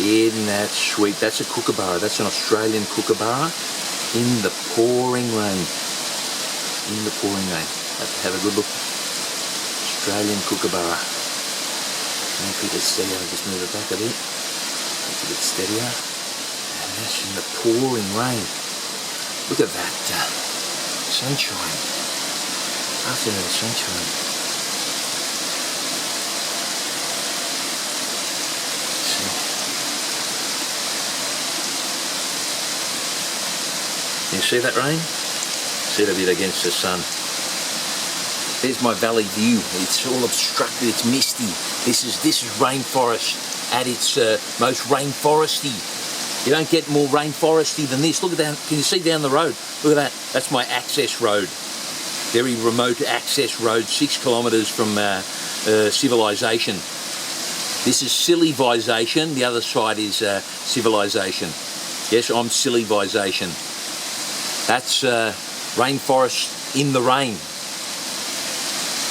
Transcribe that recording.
Isn't that sweet? That's a kookaburra. That's an Australian kookaburra in the pouring rain. In the pouring rain. Have a good look. Australian kookaburra. Make it steadier. I'll just move it back a bit. It's a bit steadier. And that's in the pouring rain. Look at that sunshine. Afternoon sunshine. You see that rain? See it a bit against the sun. There's my valley view. It's all obstructed, it's misty. This is rainforest at its most rainforesty. You don't get more rainforesty than this. Look at that, can you see down the road? Look at that, that's my access road. Very remote access road, 6 kilometres from civilization. This is civilization, the other side is civilization. Yes, I'm civilization. That's rainforest in the rain.